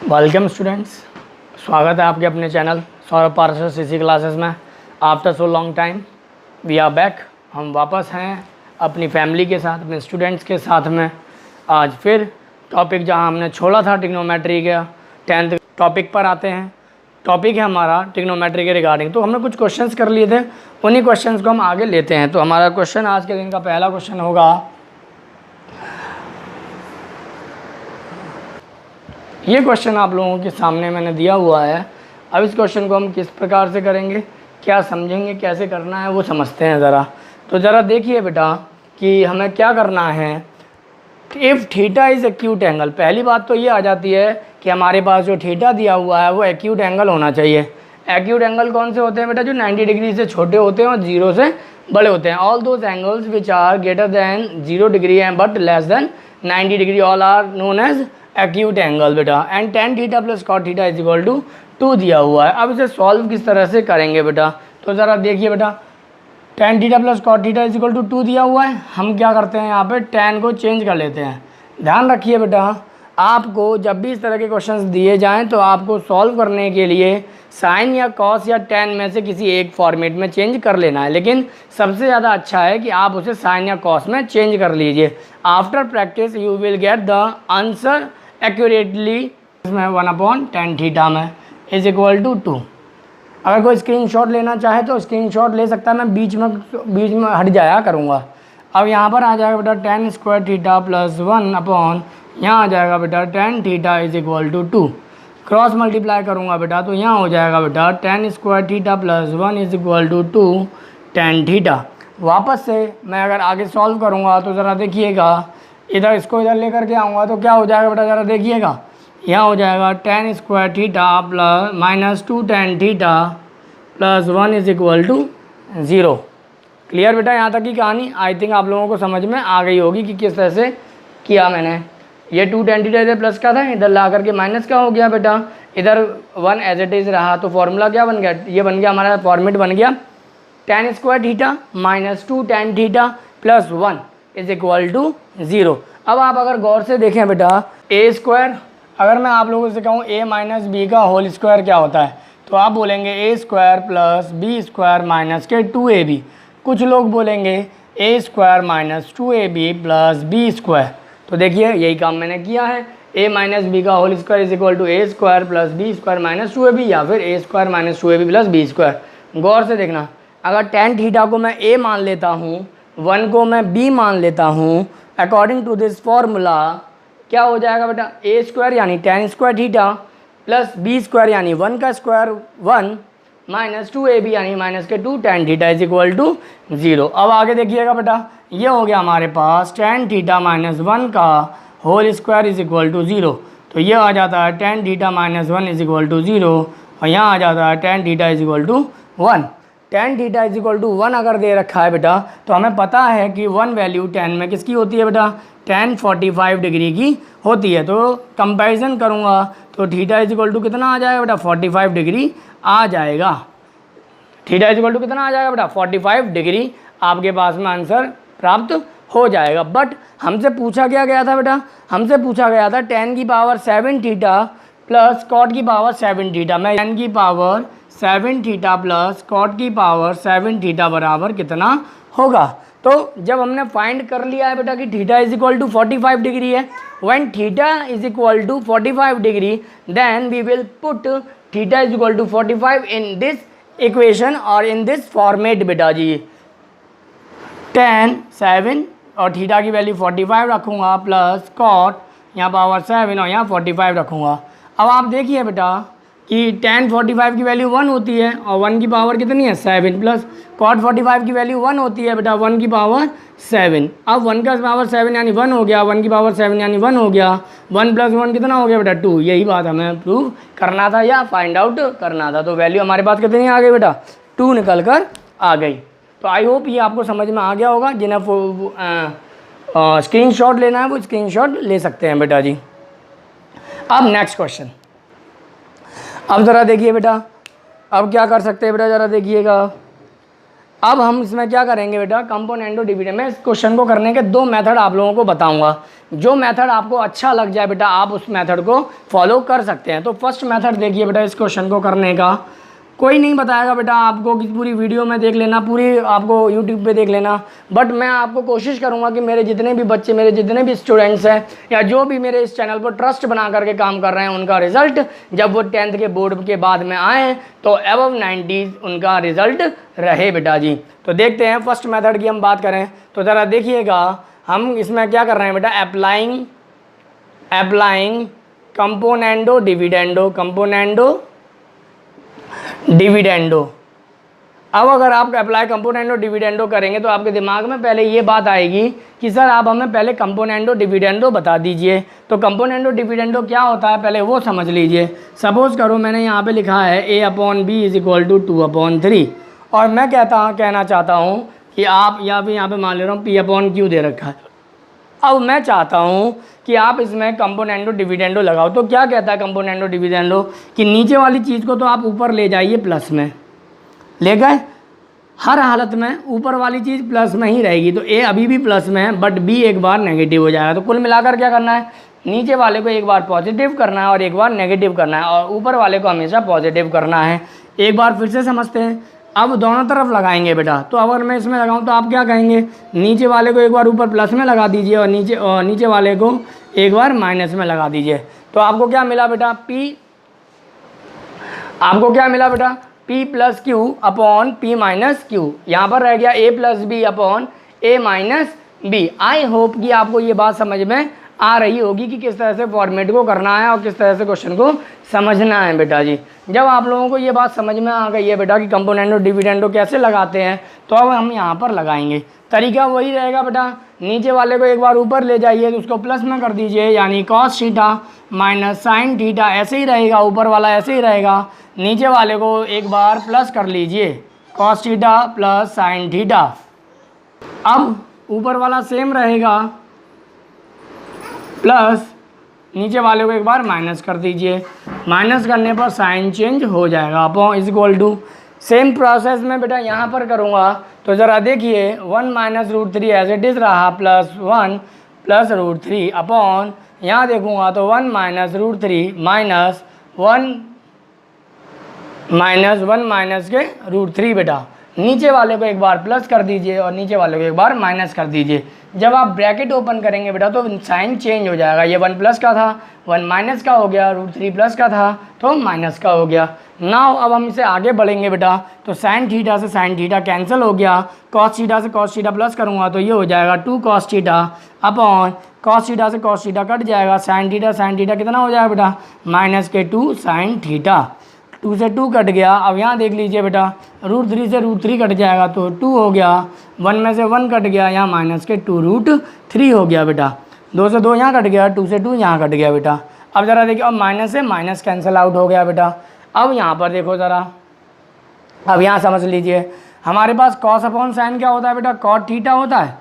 Welcome students, स्वागत है आपके अपने channel Saurabh Parasar CC classes में। After so long time we are back. हम वापस हैं अपनी फैमिली के साथ, अपने स्टूडेंट्स के साथ में। आज फिर टॉपिक जहां हमने छोड़ा था ट्रिग्नोमेट्री का 10th टॉपिक पर आते हैं। टॉपिक है हमारा ट्रिग्नोमेट्री के रिगार्डिंग। तो हमने कुछ क्वेश्चंस कर लिए थे, उन्हीं क्वेश्चंस को हम आगे लेते हैं। तो हमारा क्वेश्चन आज के दिन का पहला क्वेश्चन होगा, ये क्वेश्चन आप लोगों के सामने मैंने दिया हुआ है। अब इस क्वेश्चन को हम किस प्रकार से करेंगे, क्या समझेंगे, कैसे करना है वो समझते हैं ज़रा। तो ज़रा देखिए बेटा कि हमें क्या करना है। If theta is acute angle, पहली बात तो ये आ जाती है कि हमारे पास जो थीटा दिया हुआ है वो एक्यूट एंगल होना चाहिए। एक्यूट एंगल कौन से होते हैं बेटा? जो 90 डिग्री से छोटे होते हैं और 0 से बड़े होते हैं। All those angles which are greater than 0 degree and but less than 90 degree all are known as acute angle बेटा। And tan theta plus cot theta is equal to 2 दिया हुआ है। अब इसे सॉल्व किस तरह से करेंगे बेटा? तो ज़रा देखिए बेटा, tan theta plus cot theta is equal to 2 दिया हुआ है। हम क्या करते हैं, यहाँ पे tan को चेंज कर लेते हैं। ध्यान रखिए बेटा, आपको जब भी इस तरह के क्वेश्चंस दिए जाएं तो आपको सॉल्व करने के लिए साइन या कॉस या tan में से किसी एक फॉर्मेट में चेंज कर लेना है। लेकिन सबसे ज़्यादा अच्छा है कि आप उसे साइन या कॉस में चेंज कर लीजिए। After practice you will get the answer accurately. इसमें 1/tan थीटा में इज इक्वल टू 2। अगर कोई स्क्रीनशॉट लेना चाहे तो स्क्रीनशॉट ले सकता है। मैं बीच में हट जाया करूँगा। अब यहाँ पर आ जाएगा बेटा tan स्क्वायर थीटा प्लस 1 यहाँ आ जाएगा बेटा tan theta is equal to 2। Cross multiply करूँगा बेटा तो यहाँ हो जाएगा बेटा tan square theta plus 1 is equal to 2 tan theta. वापस से मैं अगर आगे सॉल्व करूँगा तो ज़रा देखिएगा, इधर इसको इधर लेकर के आऊँगा तो क्या हो जाएगा बेटा? ज़रा देखिएगा, यहाँ हो जाएगा tan square theta plus minus 2 tan theta plus 1 is equal to 0। Clear बेटा? यहाँ तक की कहानी आई थिंक आप लोगों को समझ में आ गई होगी कि किस तरह से किया मैंने। ये 2 tan थीटा इधर प्लस का था, इधर ला करके माइनस का हो गया बेटा। इधर 1 एज इट इज़ रहा तो फॉर्मूला क्या बन गया? ये बन गया, हमारा फॉर्मेट बन गया tan square theta minus 2 tan theta plus 1 is equal to 0। अब आप अगर गौर से देखें बेटा, ए स्क्वायर, अगर मैं आप लोगों से कहूँ a माइनस बी का होल स्क्वायर क्या होता है, तो आप बोलेंगे a square plus B square minus के 2ab। कुछ लोग बोलेंगे a square minus 2ab plus B square. तो देखिए यही काम मैंने किया है। a माइनस बी का whole square is equal to a square plus B square minus 2ab या फिर a square minus 2ab plus B square. गौर से देखना, अगर tan थीटा को मैं a मान लेता हूँ, 1 को मैं b मान लेता हूँ, अकॉर्डिंग टू दिस फॉर्मूला क्या हो जाएगा बेटा? a स्क्वायर यानी tan square theta plus b square यानी 1 का स्क्वायर 1 माइनस 2ab यानी माइनस के 2 tan theta is equal to 0। अब आगे देखिएगा बेटा, ये हो गया हमारे पास tan थीटा माइनस 1 का whole square is equal to 0। तो ये आ जाता है tan theta minus 1 is equal to 0 और यहाँ आ जाता है tan theta is equal to 1। tan theta is equal to 1 अगर दे रखा है बेटा तो हमें पता है कि 1 वैल्यू tan में किसकी होती है बेटा? tan 45 डिग्री की होती है। तो कंपैरिजन करूँगा तो थीटा इज इक्वल टू कितना आ जाएगा बेटा? 45 डिग्री आ जाएगा। थीटा इज इक्वल टू कितना आ जाएगा बेटा? 45 डिग्री। आपके पास में आंसर प्राप्त हो जाएगा। बट हमसे पूछा क्या गया था बेटा? हमसे पूछा गया था tan की पावर 7 थीटा प्लस cot की पावर 7 थीटा। मैं tan की पावर 7 थीटा प्लस cot की पावर 7 थीटा बराबर कितना होगा? तो जब हमने फाइंड कर लिया है बेटा कि theta is equal to 45 degree है, when theta is equal to 45 degree then we will put theta is equal to 45 in this equation और इन दिस फॉर्मेट बेटा जी। tan 7 और थीटा की वैल्यू 45 रखूँगा प्लस cot यहाँ पावर 7 और यहाँ 45 रखूँगा। अब आप देखिए बेटा कि tan 45 की वैल्यू 1 होती है और 1 की पावर कितनी है? 7 प्लस cot 45 की वैल्यू 1 होती है बेटा 1 की पावर 7। अब 1 का पावर 7 यानी 1 हो गया, 1 की पावर 7 यानी 1 हो गया। 1 प्लस 1 कितना हो गया बेटा? 2। यही बात हमें प्रूव करना था या फाइंड आउट करना था। तो वैल्यू हमारे पास कितनी आ गई बेटा? 2 निकल कर आ गई। तो आई होप ये आपको समझ में आ गया होगा। जिन्हें स्क्रीनशॉट लेना है वो स्क्रीनशॉट ले सकते हैं बेटा जी। अब नेक्स्ट क्वेश्चन, अब ज़रा देखिए बेटा, अब क्या कर सकते हैं बेटा? ज़रा देखिएगा, अब हम इसमें क्या करेंगे बेटा, कंपोनेंडो डिविडेंड। मैं इस क्वेश्चन को करने के 2 मेथड आप लोगों को बताऊंगा। जो मेथड आपको अच्छा लग जाए बेटा आप उस मेथड को फॉलो कर सकते हैं। तो फर्स्ट मेथड देखिए बेटा, इस क्वेश्चन को करने का कोई नहीं बताएगा बेटा आपको कि पूरी वीडियो में देख लेना, पूरी आपको यूट्यूब पे देख लेना। बट मैं आपको कोशिश करूंगा कि मेरे जितने भी बच्चे, मेरे जितने भी स्टूडेंट्स हैं या जो भी मेरे इस चैनल पर ट्रस्ट बना करके काम कर रहे हैं, उनका रिजल्ट जब वो 10th के बोर्ड के बाद में आए तो अबव 90s उनका रिजल्ट रहे बेटा जी। तो देखते हैं फर्स्ट मेथड की हम बात करें तो ज़रा देखिएगा, हम इसमें क्या कर रहे हैं बेटा, अप्लाइंग कंपोनेंडो डिविडेंडो। अब अगर आप अप्लाई कंपोनेंडो डिविडेंडो करेंगे तो आपके दिमाग में पहले ये बात आएगी कि सर आप हमें पहले कंपोनेंडो डिविडेंडो बता दीजिए। तो कंपोनेंडो डिविडेंडो क्या होता है पहले वो समझ लीजिए। सपोज करो मैंने यहाँ पे लिखा है A/B = 2/3 और मैं कहना चाहता हूँ कि आप यहाँ पे मान ले रहा हूँ P/Q दे रखा है। अब मैं चाहता हूँ कि आप इसमें कंपोनेंडो डिविडेंडो लगाओ। तो क्या कहता है कंपोनेंडो डिविडेंडो कि नीचे वाली चीज़ को तो आप ऊपर ले जाइए, प्लस में ले गए, हर हालत में ऊपर वाली चीज़ प्लस में ही रहेगी। तो A अभी भी प्लस में है बट B एक बार नेगेटिव हो जाएगा। तो कुल मिलाकर क्या करना है, नीचे वाले को एक बार पॉजिटिव करना है और एक बार नेगेटिव करना है और ऊपर वाले को हमेशा पॉजिटिव करना है। एक बार फिर से समझते हैं। अब दोनों तरफ लगाएंगे बेटा। तो अगर मैं इसमें लगाऊं तो आप क्या कहेंगे, नीचे वाले को एक बार ऊपर प्लस में लगा दीजिए और नीचे वाले को एक बार माइनस में लगा दीजिए। तो आपको क्या मिला बेटा, P+Q/P-Q। यहाँ पर रह गया A+B/A-B। आई होप कि आपको ये बात समझ में आ रही होगी कि किस तरह से फॉर्मेट को करना है और किस तरह से क्वेश्चन को समझना है बेटा जी। जब आप लोगों को ये बात समझ में आ गई है बेटा कि कंपोनेंडो डिविडेंडो कैसे लगाते हैं, तो अब हम यहाँ पर लगाएंगे। तरीका वही रहेगा बेटा, नीचे वाले को एक बार ऊपर ले जाइए तो उसको प्लस में कर दीजिए, यानी cos theta minus sin theta ऐसे ही रहेगा, ऊपर वाला ऐसे ही रहेगा। नीचे वाले को एक बार प्लस कर लीजिए, cos theta plus sin theta. अब ऊपर वाला सेम रहेगा, प्लस नीचे वाले को एक बार माइनस कर दीजिए। माइनस करने पर साइन चेंज हो जाएगा, upon is equal to. Same process में बेटा यहाँ पर करूँगा तो ज़रा देखिए 1 - √3 एज इट इज़ रहा, +1 + √3 अपॉन यहाँ देखूँगा तो 1 - √3 माइनस 1 के √3 बेटा। नीचे वाले को एक बार प्लस कर दीजिए और नीचे वाले को एक बार माइनस कर दीजिए। जब आप ब्रैकेट ओपन करेंगे बेटा तो साइन चेंज हो जाएगा। ये 1 प्लस का था, 1 माइनस का हो गया, √3 प्लस का था तो माइनस का हो गया। नाउ अब हम इसे आगे बढ़ेंगे बेटा तो साइन थीटा से साइन थीटा कैंसिल हो गया, कॉस थीटा से कॉस थीटा प्लस करूँगा तो ये हो जाएगा 2 cos theta upon cos theta से कॉस थीटा कट जाएगा, साइन थीटा कितना हो जाएगा बेटा, -2 साइन थीटा। 2 से 2 कट गया। अब यहाँ देख लीजिए बेटा √3 से √3 कट जाएगा तो 2 हो गया, 1 में से 1 कट गया, यहाँ -2 √3 हो गया बेटा। 2 से 2 यहाँ कट गया, 2 से 2 यहाँ कट गया बेटा। अब ज़रा देखिए, अब माइनस से माइनस कैंसिल आउट हो गया बेटा। अब यहाँ पर देखो ज़रा, अब यहाँ समझ लीजिए हमारे पास कॉस अपॉन साइन क्या होता है बेटा, कॉट थीटा होता है,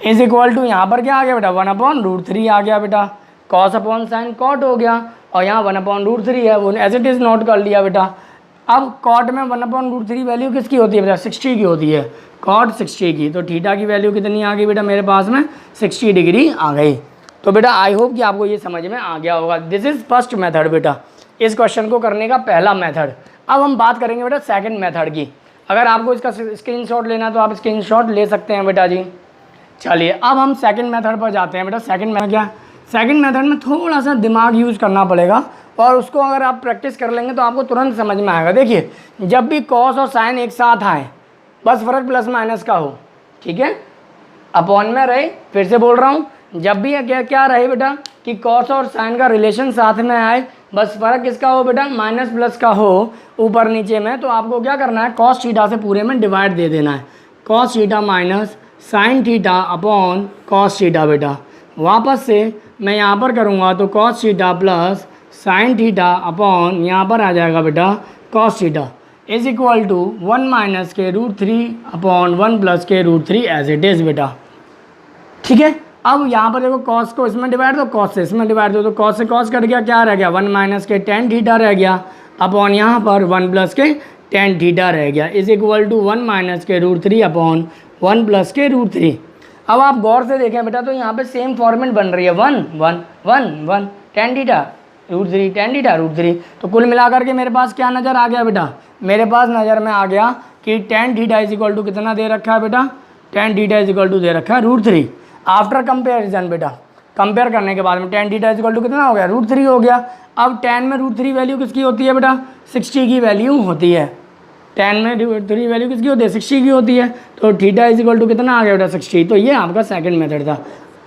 इज इक्वल टू यहाँ पर क्या आ गया बेटा 1/√3 आ गया बेटा। कॉस अपॉन साइन कॉट हो गया और यहाँ 1/√3 है, वो एज इट इज़ नोट कर लिया बेटा। अब कॉट में 1/√3 वैल्यू किसकी होती है बेटा, 60 की होती है, कॉट 60 की। तो थीटा की वैल्यू कितनी आ गई बेटा मेरे पास में, 60 डिग्री आ गई। तो बेटा आई होप कि आपको ये समझ में आ गया होगा। दिस इज़ फर्स्ट मेथड बेटा, इस क्वेश्चन को करने का पहला मेथड। अब हम बात करेंगे बेटा सेकंड मेथड की। अगर आपको इसका स्क्रीनशॉट लेना तो आप स्क्रीनशॉट ले सकते हैं बेटा जी। चलिए अब हम सेकंड मेथड पर जाते हैं बेटा। सेकंड मेथड क्या, सेकंड मेथड में थोड़ा सा दिमाग यूज़ करना पड़ेगा और उसको अगर आप प्रैक्टिस कर लेंगे तो आपको तुरंत समझ में आएगा। देखिए जब भी कॉस और साइन एक साथ आए, बस फ़र्क प्लस माइनस का हो, ठीक है, अपॉन में रहे, फिर से बोल रहा हूँ, जब भी क्या रहे बेटा कि कॉस और साइन का रिलेशन साथ में आए, बस फ़र्क किसका हो बेटा, माइनस प्लस का हो ऊपर नीचे में, तो आपको क्या करना है, कॉस थीटा से पूरे में डिवाइड दे देना है। Cos theta minus sine theta upon cos theta बेटा। वापस से मैं यहाँ पर करूँगा तो cos theta plus sine theta upon यहाँ पर आ जाएगा बेटा cos theta is equal to 1 - के √3 अपॉन 1 + के √3 एज इट इज़ बेटा। ठीक है, अब यहाँ पर देखो कॉस को इसमें डिवाइड दो, कॉस से इसमें डिवाइड दो, तो कॉस से कॉस कट गया, क्या रह गया 1 - के tan थीटा रह गया अपॉन यहाँ पर 1 + के tan थीटा रह गया इज इक्वल टू 1 माइनस के रूट 3 अपॉन 1 प्लस के रूट 3। अब आप गौर से देखें बेटा तो यहाँ पे सेम फॉर्मेट बन रही है 1 1 1 1 tan theta root 3 tan theta root 3। तो कुल मिलाकर के मेरे पास क्या नज़र आ गया बेटा, मेरे पास नज़र में आ गया कि tan theta is equal to कितना दे रखा है बेटा, tan theta is equal to दे रखा है रूट 3। आफ्टर कंपेरिजन बेटा, कंपेयर करने के बाद में tan theta is equal to कितना हो गया, रूट 3 हो गया। अब tan में रूट 3 वैल्यू किसकी होती है बेटा, 60 की वैल्यू होती है। tan में रूट 3 वैल्यू किसकी होती है, 60 की होती है। तो थीटा इज इक्वल टू कितना आ गया बेटा, 60। तो ये आपका सेकंड मेथड था।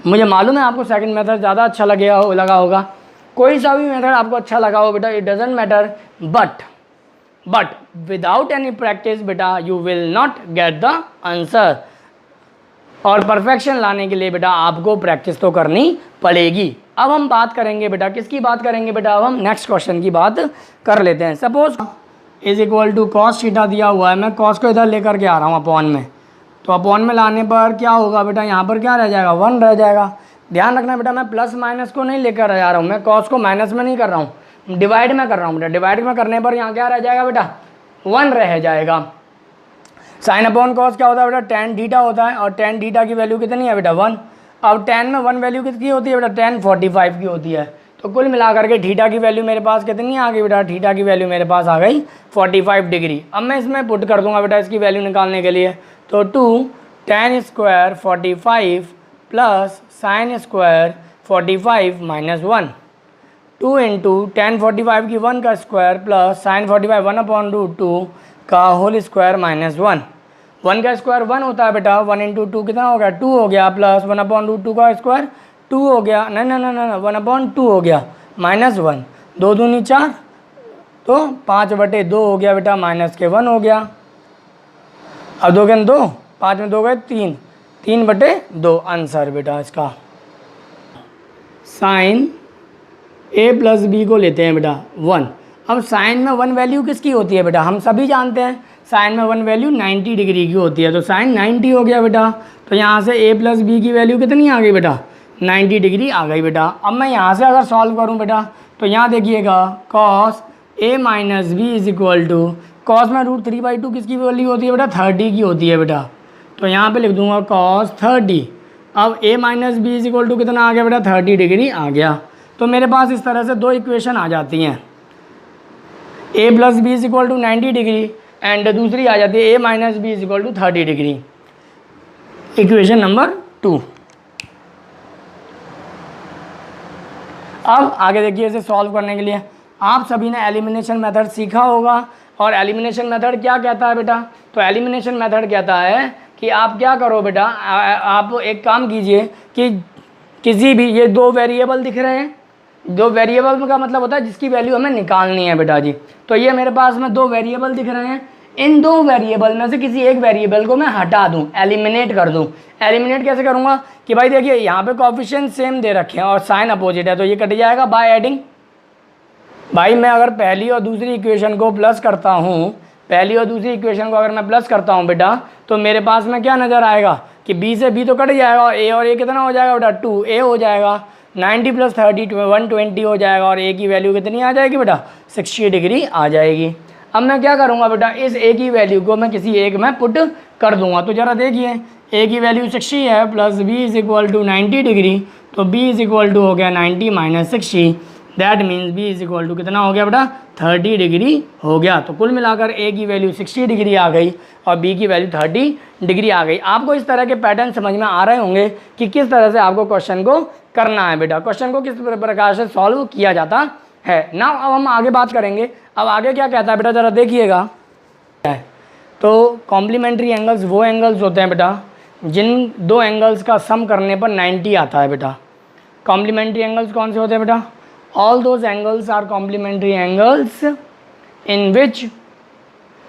मुझे मालूम है आपको सेकंड मेथड ज़्यादा अच्छा लगा होगा। कोई सा भी मेथड आपको अच्छा लगा हो बेटा, it doesn't matter, but without any practice बेटा you will not get the answer. और परफेक्शन लाने के लिए बेटा आपको प्रैक्टिस तो करनी पड़ेगी। अब हम बात करेंगे बेटा, किसकी बात करेंगे बेटा, अब हम नेक्स्ट क्वेश्चन की बात कर लेते हैं। Suppose is equal to cos theta दिया हुआ है, मैं कॉस को इधर लेकर के आ रहा हूँ अपॉन में। तो अपॉन में लाने पर क्या होगा बेटा, यहाँ पर क्या रह जाएगा, 1 रह जाएगा। ध्यान रखना बेटा मैं प्लस माइनस को नहीं लेकर आ रहा हूँ, मैं कॉस को माइनस में नहीं कर रहा हूँ, डिवाइड में कर रहा हूँ बेटा। डिवाइड में करने पर यहाँ क्या रह जाएगा बेटा, 1 रह जाएगा। साइन अपॉन कॉस क्या होता है बेटा, tan थीटा होता है। और tan थीटा की वैल्यू कितनी है बेटा, 1। अब tan में 1 वैल्यू कितनी होती है बेटा, tan 45 की होती है। तो कुल मिलाकर के थीटा की वैल्यू मेरे पास कितनी आ गई बेटा, थीटा की वैल्यू मेरे पास आ गई 45 डिग्री। अब मैं इसमें पुट कर दूंगा बेटा इसकी वैल्यू निकालने के लिए। तो 2 tan square 45 plus sine square 45 minus 1, 2 into tan 45 की 1 का square plus sine 45 1 upon root 2 का होल स्क्वायर माइनस 1। 1 का स्क्वायर 1 होता है बेटा, 1 इंटू 2 कितना हो गया, 2 हो गया, प्लस 1 अपॉन रूट 2 का स्क्वायर 2 हो गया, नहीं 1 अपॉन 2 हो गया, माइनस 1, 2 दूनी 4, तो 5/2 हो गया बेटा, माइनस के 1 हो गया। अब 2 के 2, 5 में 2 गए 3, 3/2 आंसर बेटा इसका। साइन a प्लस बी को लेते हैं बेटा 1। अब साइन में 1 वैल्यू किसकी होती है बेटा, हम सभी जानते हैं साइन में 1 वैल्यू 90 डिग्री की होती है। तो साइन 90 हो गया बेटा। तो यहाँ से a प्लस बी की वैल्यू कितनी आ गई बेटा, 90 डिग्री आ गई बेटा। अब मैं यहाँ से अगर सॉल्व करूँ बेटा तो यहाँ देखिएगा cos a minus B is equal to, cos में रूट 3/2 किसकी वैल्यू होती है बेटा, 30 की होती है बेटा। तो यहाँ पे लिख दूंगा कॉस 30। अब a minus B is equal to कितना आ गया बेटा, 30 डिग्री आ गया। तो मेरे पास इस तरह से 2 इक्वेशन आ जाती हैं, a plus B is equal to 90 degree and दूसरी आ जाती है a minus B is equal to 30 degree. Equation number 2। अब आगे देखिए इसे सॉल्व करने के लिए आप सभी ने एलिमिनेशन मेथड सीखा होगा। और एलिमिनेशन मेथड क्या कहता है बेटा, तो एलिमिनेशन मेथड कहता है कि आप क्या करो बेटा, आप एक काम कीजिए कि किसी भी, ये 2 वेरिएबल दिख रहे हैं, 2 वेरिएबल का मतलब होता है जिसकी वैल्यू हमें निकालनी है बेटा जी। तो ये मेरे पास में 2 वेरिएबल दिख रहे हैं, इन 2 वेरिएबल में से किसी एक वेरिएबल को मैं हटा दूं, एलिमिनेट कर दूं। एलिमिनेट कैसे करूंगा कि भाई देखिए यहाँ पे कोएफिशिएंट सेम दे रखे हैं और साइन अपोजिट है, तो ये कट जाएगा बाय एडिंग। भाई मैं अगर पहली और दूसरी इक्वेशन को प्लस करता हूँ, पहली और दूसरी इक्वेशन को अगर मैं प्लस करता हूँ बेटा, तो मेरे पास में क्या नज़र आएगा कि b से b तो कट जाएगा और a और a कितना हो जाएगा बेटा, 2a हो जाएगा। 90 प्लस 30 120 हो जाएगा और a की वैल्यू कितनी आ जाएगी बेटा, 60 डिग्री आ जाएगी। अब मैं क्या करूँगा बेटा, इस a की वैल्यू को मैं किसी एक में पुट कर दूंगा। तो ज़रा देखिए a की वैल्यू 60 है plus b is equal to 90 degree, तो b इज इक्वल टू हो गया 90 minus 60, that means b is equal to कितना हो गया बेटा, 30 डिग्री हो गया। तो कुल मिलाकर a की वैल्यू 60 डिग्री आ गई और b की वैल्यू 30 डिग्री आ गई। आपको इस तरह के पैटर्न समझ में आ रहे होंगे कि किस तरह से आपको क्वेश्चन को करना है बेटा, क्वेश्चन को किस प्रकार से सॉल्व किया जाता है ना। अब हम आगे बात करेंगे। अब आगे क्या कहता है बेटा, ज़रा देखिएगा। तो कॉम्प्लीमेंट्री एंगल्स वो एंगल्स होते हैं बेटा जिन 2 एंगल्स का सम करने पर 90 आता है बेटा। कॉम्प्लीमेंट्री एंगल्स कौन से होते हैं बेटा, all those angles are complementary angles in which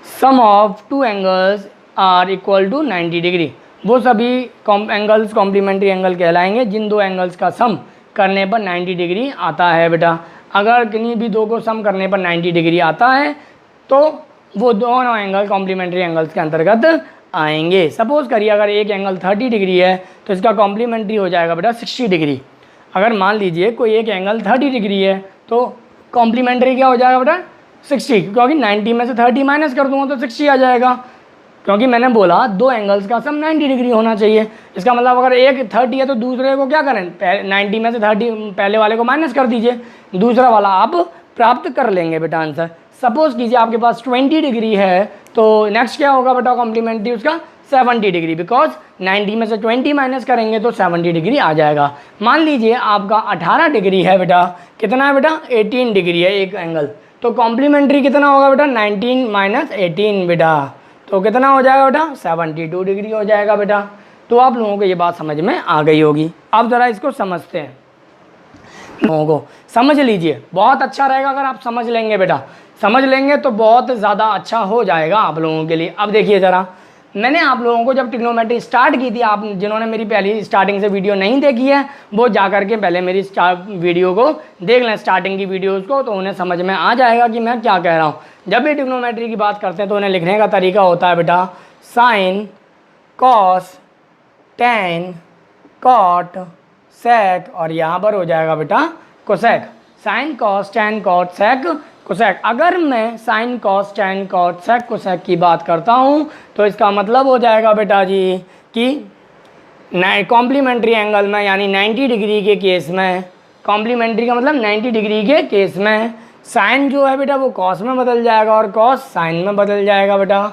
sum of 2 angles are equal to 90 degree. वो सभी एंगल्स कॉम्प्लीमेंट्री एंगल कहलाएंगे जिन 2 एंगल्स का सम करने पर 90 डिग्री आता है बेटा। अगर किन्हीं भी 2 को सम करने पर 90 डिग्री आता है तो वो दोनों एंगल कॉम्प्लीमेंट्री एंगल्स के अंतर्गत आएंगे। सपोज करिए अगर एक एंगल 30 डिग्री है तो इसका कॉम्प्लीमेंट्री हो जाएगा बेटा 60 डिग्री। अगर मान लीजिए कोई एक एंगल 30 डिग्री है तो कॉम्प्लीमेंट्री क्या हो जाएगा बेटा 60, क्योंकि 90 में से 30 माइनस कर दूंगा तो 60 आ जाएगा, क्योंकि मैंने बोला दो एंगल्स का सम 90 डिग्री होना चाहिए। इसका मतलब अगर एक 30 है तो दूसरे को क्या करें, 90 में से 30 पहले वाले को माइनस कर दीजिए, दूसरा वाला आप प्राप्त कर लेंगे बेटा आंसर। सपोज कीजिए आपके पास 20 डिग्री है तो नेक्स्ट क्या होगा बेटा कॉम्प्लीमेंट्री उसका 70 डिग्री, बिकॉज 90 में से 20 माइनस करेंगे तो 70 डिग्री आ जाएगा। मान लीजिए आपका 18 डिग्री है बेटा, कितना है बेटा 18 डिग्री है एक एंगल, तो कॉम्प्लीमेंट्री कितना होगा बेटा 19 माइनस 18 बेटा, तो कितना हो जाएगा बेटा 72 डिग्री हो जाएगा बेटा। तो आप लोगों को ये बात समझ में आ गई होगी। अब ज़रा इसको समझते हैं, लोगों को समझ लीजिए, बहुत अच्छा रहेगा अगर आप समझ लेंगे बेटा, समझ लेंगे तो बहुत ज़्यादा अच्छा हो जाएगा आप लोगों के लिए। अब देखिए ज़रा, मैंने आप लोगों को जब ट्रिग्नोमेट्री स्टार्ट की थी, आप जिन्होंने मेरी पहली स्टार्टिंग से वीडियो नहीं देखी है वो जा करके पहले मेरी वीडियो को देख लें, स्टार्टिंग की वीडियोज़ को, तो उन्हें समझ में आ जाएगा कि मैं क्या कह रहा हूँ। जब भी ट्रिग्नोमेट्री की बात करते हैं तो उन्हें लिखने का तरीका होता है बेटा sine, cos, tan, cot, sec, और यहाँ पर हो जाएगा बेटा cosec. Sine, cos, tan, cot, sec, cosec. अगर मैं sine, cos, tan, cot, sec, cosec की बात करता हूँ तो इसका मतलब हो जाएगा बेटा जी कि कॉम्प्लीमेंट्री एंगल में, यानी 90 डिग्री के केस में, कॉम्प्लीमेंट्री का मतलब 90 डिग्री के केस में साइन जो है बेटा वो कॉस में बदल जाएगा और कॉस साइन में बदल जाएगा बेटा,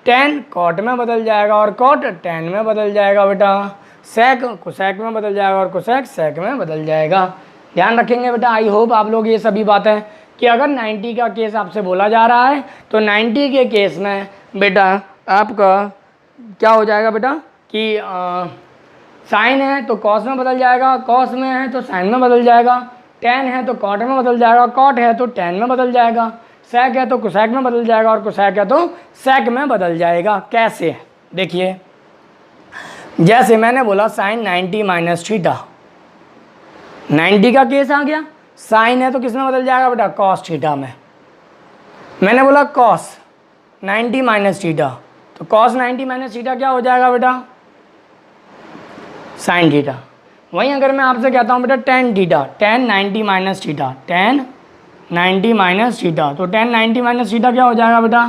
टेन कॉट में बदल जाएगा और कॉट टेन में बदल जाएगा बेटा, सेक कोसेक में बदल जाएगा और कोसेक सेक में बदल जाएगा। ध्यान रखेंगे बेटा, आई होप आप लोग ये सभी बातें, कि अगर 90 का केस आपसे बोला जा रहा है तो 90 के केस में बेटा आपका क्या हो जाएगा बेटा कि साइन है तो कॉस में बदल जाएगा, कॉस में है तो साइन में बदल जाएगा, टेन है तो कॉट में बदल जाएगा, कॉट है तो टेन में बदल जाएगा, सेक है तो कोसेक में बदल जाएगा और कोसेक है तो सेक में बदल जाएगा। कैसे, देखिए जैसे मैंने बोला साइन 90 माइनस थीटा, 90 का केस आ गया, साइन है तो किस में बदल जाएगा बेटा कॉस थीटा में। मैंने बोला कॉस 90 माइनस थीटा, तो कॉस 90 माइनस थीटा क्या हो जाएगा बेटा साइन थीटा। वहीं अगर मैं आपसे कहता हूँ बेटा tan theta, ten 90 minus theta, ten 90 minus theta, तो टेन 90 माइनस थीटा क्या हो जाएगा बेटा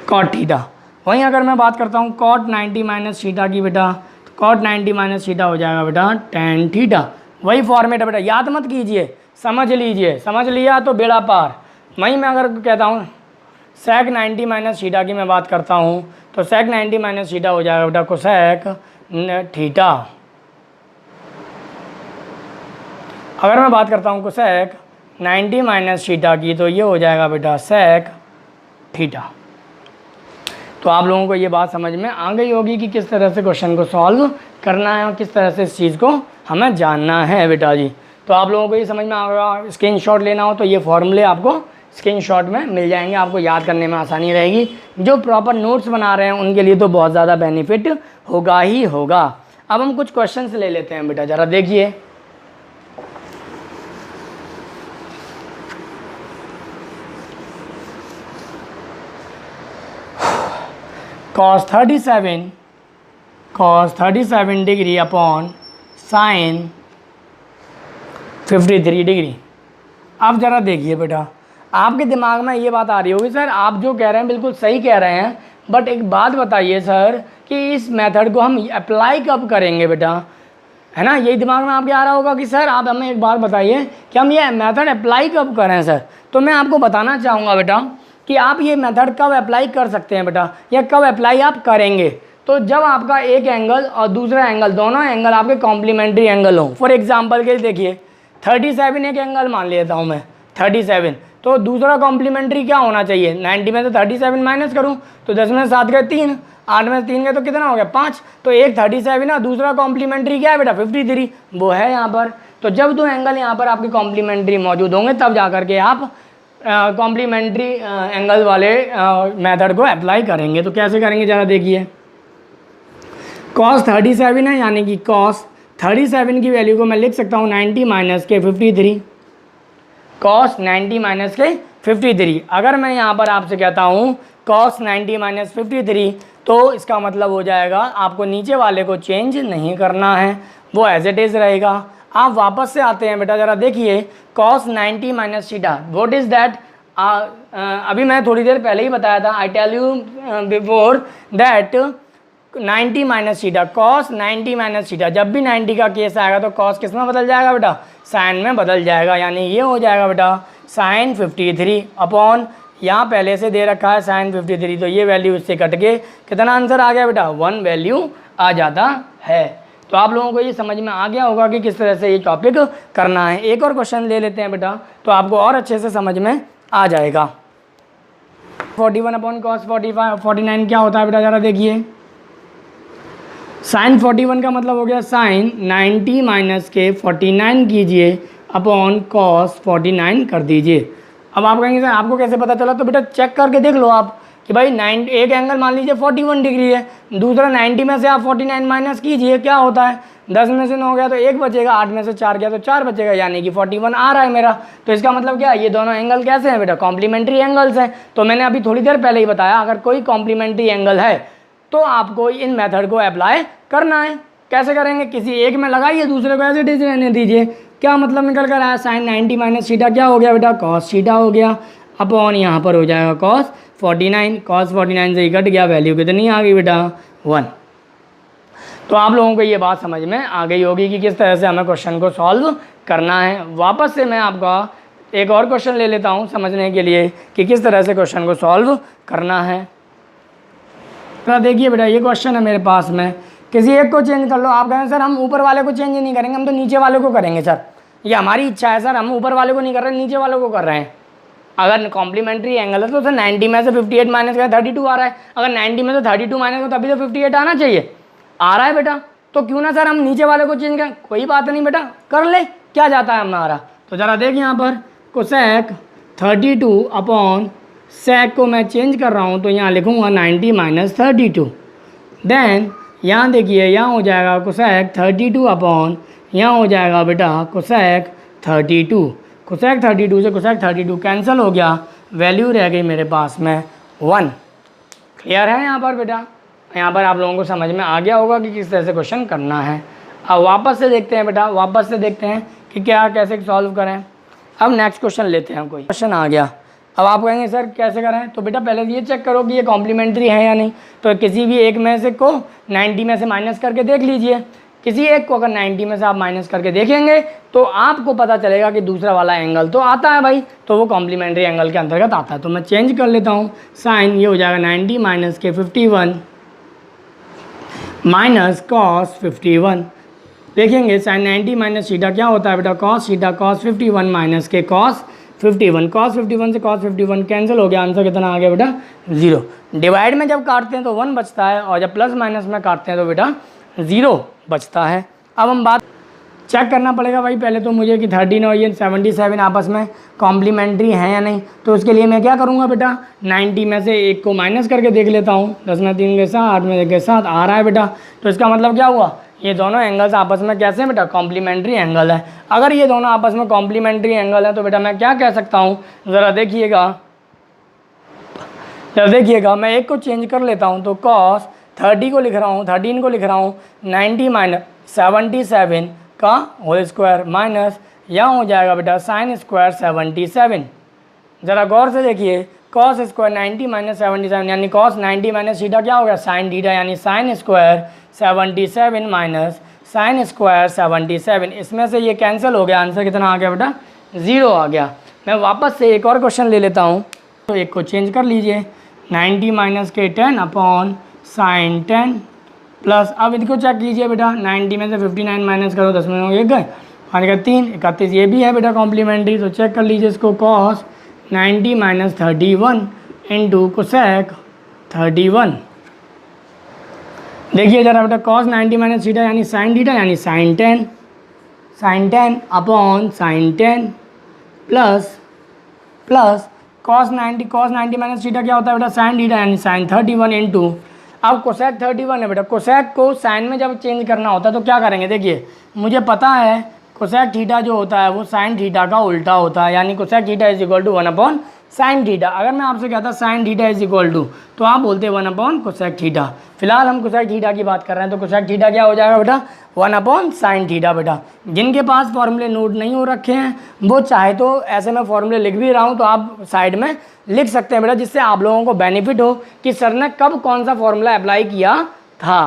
कॉट थीटा। वहीं अगर मैं बात करता हूँ कॉट 90 माइनस थीटा की बेटा, तो कॉट 90 माइनस थीटा हो जाएगा बेटा टेन थीटा। वही फॉर्मेट है बेटा, याद मत कीजिए, समझ लीजिए, समझ लिया तो बेड़ा पार। वहीं मैं अगर कहता हूँ सेक 90 माइनस थीटा की मैं बात करता हूँ तो सेक 90 माइनस थीटा हो जाएगा बेटा कोसेक थीटा। अगर मैं बात करता हूँ कोसेक 90 माइनस थीटा की तो ये हो जाएगा बेटा सेक थीटा। तो आप लोगों को ये बात समझ में आ गई होगी कि किस तरह से क्वेश्चन को सॉल्व करना है और किस तरह से इस चीज़ को हमें जानना है बेटा जी। तो आप लोगों को ये समझ में आ गया, स्क्रीनशॉट लेना हो तो ये फॉर्मूले आपको स्क्रीनशॉट में मिल जाएंगे, आपको याद करने में आसानी रहेगी। जो प्रॉपर नोट्स बना रहे हैं उनके लिए तो बहुत ज़्यादा बेनिफिट होगा ही होगा। अब हम कुछ क्वेश्चंस ले लेते हैं बेटा, ज़रा देखिए। cos 37 degree upon sine 53 degree. अब ज़रा देखिए बेटा, आपके दिमाग में ये बात आ रही होगी सर आप जो कह रहे हैं बिल्कुल सही कह रहे हैं, बट एक बात बताइए सर कि इस मेथड को हम अप्लाई कब करेंगे बेटा, है ना। यही दिमाग में आपके आ रहा होगा कि सर आप हमें एक बात बताइए कि हम ये मेथड अप्लाई कब करें सर। तो मैं आपको बताना चाहूँगा बेटा कि आप ये मेथड कब अप्लाई कर सकते हैं बेटा, या कब अप्लाई आप करेंगे। तो जब आपका एक एंगल और दूसरा एंगल, दोनों एंगल आपके कॉम्प्लीमेंट्री एंगल हों। फॉर एग्जांपल के लिए देखिए 37 एक एंगल मान लेता हूँ मैं 37, तो दूसरा कॉम्प्लीमेंट्री क्या होना चाहिए, 90 में से 37 माइनस करूँ तो 10 में 7 गए 3, 8 में 3 गए तो कितना हो गया 5, तो एक 37 है, दूसरा कॉम्प्लीमेंट्री क्या है बेटा 53 वो है यहाँ पर। तो जब दो एंगल यहाँ पर आपके कॉम्प्लीमेंट्री मौजूद होंगे तब जा करके आप कॉम्प्लीमेंट्री एंगल वाले मेथड को अप्लाई करेंगे। तो कैसे करेंगे ज़रा देखिए। cos 37 है, यानी कि cos 37 की वैल्यू को मैं लिख सकता हूँ 90 माइनस के 53, cos 90 माइनस के 53। अगर मैं यहाँ पर आपसे कहता हूँ cos 90 माइनस 53 तो इसका मतलब हो जाएगा आपको नीचे वाले को चेंज नहीं करना है, वो एज इट इज़ रहेगा। आप वापस से आते हैं बेटा, ज़रा देखिए cos 90 minus theta, what is that, अभी मैं थोड़ी देर पहले ही बताया था, I tell you before that 90 minus theta, cos 90 minus theta, जब भी 90 का केस आएगा तो कॉस किस में बदल जाएगा बेटा, साइन में बदल जाएगा, यानी ये हो जाएगा बेटा साइन 53 अपॉन, यहाँ पहले से दे रखा है साइन 53, तो ये वैल्यू इससे कट के कितना आंसर आ गया बेटा, 1 वैल्यू आ जाता है। तो आप लोगों को ये समझ में आ गया होगा कि किस तरह से ये टॉपिक करना है। एक और क्वेश्चन ले लेते हैं बेटा, तो आपको और अच्छे से समझ में आ जाएगा। 41 अपॉन कॉस 49 क्या होता है बेटा, ज़रा देखिए। साइन 41 का मतलब हो गया साइन 90 माइनस के 49 कीजिए अपॉन कॉस 49 कर दीजिए। अब आप कहेंगे सर आपको कैसे पता चला, तो बेटा चेक करके देख लो आप कि भाई एक एंगल मान लीजिए 41 डिग्री है, दूसरा 90 में से आप 49 माइनस कीजिए, क्या होता है 10 में से 9 गया तो 1 बचेगा, 8 में से 4 गया तो 4 बचेगा, यानी कि 41 आ रहा है मेरा। तो इसका मतलब क्या है, ये दोनों एंगल कैसे हैं बेटा, कॉम्प्लीमेंट्री एंगल्स हैं। तो मैंने अभी थोड़ी देर पहले ही बताया, अगर कोई कॉम्प्लीमेंट्री एंगल है तो आपको इन मेथड को अप्लाई करना है। कैसे करेंगे, किसी एक में लगाइए, दूसरे को ऐसे डिज रहने दीजिए। क्या मतलब निकल कर आया, साइन 90 माइनस थीटा क्या हो गया बेटा, कॉस थीटा हो गया, अपॉन यहाँ पर हो जाएगा कॉस 49, कॉस 49 से ही कट गया, वैल्यू कितनी आ गई बेटा 1। तो आप लोगों को ये बात समझ में आ गई होगी कि किस तरह से हमें क्वेश्चन को सॉल्व करना है। वापस से मैं आपका एक और क्वेश्चन ले लेता हूँ समझने के लिए कि किस तरह से क्वेश्चन को सॉल्व करना है। तो देखिए बेटा ये क्वेश्चन है मेरे पास में, किसी एक को चेंज कर लो। आप कहें सर हम ऊपर वाले को चेंज नहीं करेंगे, हम तो नीचे वाले को करेंगे सर, ये हमारी इच्छा है सर, हम ऊपर वाले को नहीं कर रहे, नीचे वाले को कर रहे हैं। अगर कॉम्प्लीमेंट्री एंगल है तो सर 90 में से 58 माइनस का 32 आ रहा है, अगर 90 में से 32 माइनस का तभी तो 58 आना चाहिए, आ रहा है बेटा, तो क्यों ना सर हम नीचे वाले को चेंज करें, कोई बात नहीं बेटा कर ले, क्या जाता है हमारा। तो ज़रा देख यहाँ पर कोसेक 32 अपॉन सेक को मैं चेंज कर रहा हूँ, तो यहाँ लिखूँगा 90 माइनस 32। देन यहाँ देखिए यहाँ हो जाएगा कोसेक 32 अपॉन, यहाँ हो जाएगा बेटा कोसेक 32, कोसेक 32 से कोसेक 32 कैंसिल हो गया, वैल्यू रह गई मेरे पास में 1। क्लियर है यहाँ पर बेटा, यहाँ पर आप लोगों को समझ में आ गया होगा कि किस तरह से क्वेश्चन करना है। अब वापस से देखते हैं बेटा, वापस से देखते हैं कि क्या कैसे सॉल्व करें। अब नेक्स्ट क्वेश्चन लेते हैं, कोई क्वेश्चन आ गया। अब आप कहेंगे सर कैसे करें, तो बेटा पहले ये चेक करो कि ये कॉम्प्लीमेंट्री है या नहीं। तो किसी भी एक में से को 90 में से माइनस करके देख लीजिए, किसी एक को अगर 90 में से आप माइनस करके देखेंगे तो आपको पता चलेगा कि दूसरा वाला एंगल तो आता है भाई, तो वो कॉम्प्लीमेंट्री एंगल के अंतर्गत आता है। तो मैं चेंज कर लेता हूँ, साइन ये हो जाएगा 90 माइनस के 51 माइनस कॉस 51। देखेंगे साइन 90 माइनस थीटा क्या होता है बेटा, कॉस थीटा, कॉस 51 माइनस के कॉस 51, कॉस 51 से कॉस 51 कैंसिल हो गया, आंसर कितना आ गया बेटा 0। डिवाइड में जब काटते हैं तो 1 बचता है, और जब प्लस माइनस में काटते हैं तो बेटा 0 बचता है। अब हम बात चेक करना पड़ेगा भाई पहले तो मुझे कि 13 और ये 77 आपस में कॉम्प्लीमेंट्री हैं या नहीं। तो उसके लिए मैं क्या करूँगा बेटा, 90 में से एक को माइनस करके देख लेता हूँ, 10 में 3 के साथ, 8 में 1 के साथ आ रहा है बेटा। तो इसका मतलब क्या हुआ, ये दोनों एंगल्स आपस में कैसे हैं बेटा, कॉम्प्लीमेंट्री एंगल है। अगर ये दोनों आपस में कॉम्प्लीमेंट्री एंगल है तो बेटा मैं क्या कह सकता हूँ, ज़रा देखिएगा, जब देखिएगा मैं एक को चेंज कर लेता हूँ, तो कॉस 30 को लिख रहा हूँ, 13 को लिख रहा हूँ 90 माइनस 77 का होल स्क्वायर माइनस यहाँ हो जाएगा बेटा साइन स्क्वायर 77। ज़रा गौर से देखिए, कॉस स्क्वायर 90 माइनस 77 यानी कॉस 90 माइनस थीटा क्या हो गया, साइन थीटा, यानी sine square 77 minus sine square 77। इसमें से ये कैंसिल हो गया, आंसर कितना आ गया बेटा 0 आ गया। मैं वापस से एक और क्वेश्चन ले लेता हूँ, तो एक को चेंज कर लीजिए, 90 माइनस के 10 अपॉन साइन 10 प्लस, अब इनको चेक कीजिए बेटा, 90 में से 59 माइनस करो, 10 में 1 गए, आने का 3, 31 ये भी है बेटा कॉम्प्लीमेंट्री। तो चेक कर लीजिए इसको, कॉस 90 माइनस 31 इंटू कोसेक 31। देखिए जरा बेटा, कॉस 90 माइनस थीटा यानी sine 10 upon sine 10 plus cos 90 minus theta क्या होता है बेटा, साइन थीटा, यानी साइन 31 इंटू, अब कोसेक 31 है बेटा, कोसेक को साइन में जब चेंज करना होता है तो क्या करेंगे, देखिए मुझे पता है कोसेक थीटा जो होता है वो साइन थीटा का उल्टा होता है, यानी cosec theta is equal to 1 upon sine theta. अगर मैं आपसे कहता sine theta is equal to, तो आप बोलते 1 कोसेक थीटा। फिलहाल हम कोसेक थीटा की बात कर रहे हैं, तो कोसेक थीटा क्या हो जाएगा बेटा, 1 साइन थीटा। बेटा जिनके पास फॉर्मूले नोट नहीं हो रखे हैं वो चाहे तो ऐसे मैं फॉर्मूले लिख भी रहा हूँ तो आप साइड में लिख सकते हैं बेटा, जिससे आप लोगों को बेनिफिट हो कि सर ने कब कौन सा फॉर्मूला अप्लाई किया था।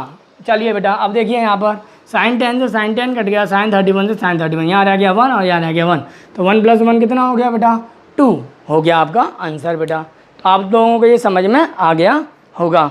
चलिए बेटा अब देखिए यहाँ पर साइन 10 से साइन 10 कट गया, साइन 31 से साइन 31, यहाँ रह गया 1 और यहाँ रह गया 1, तो 1 + 1 कितना हो गया बेटा, 2 हो गया आपका आंसर बेटा। तो आप लोगों को ये समझ में आ गया होगा।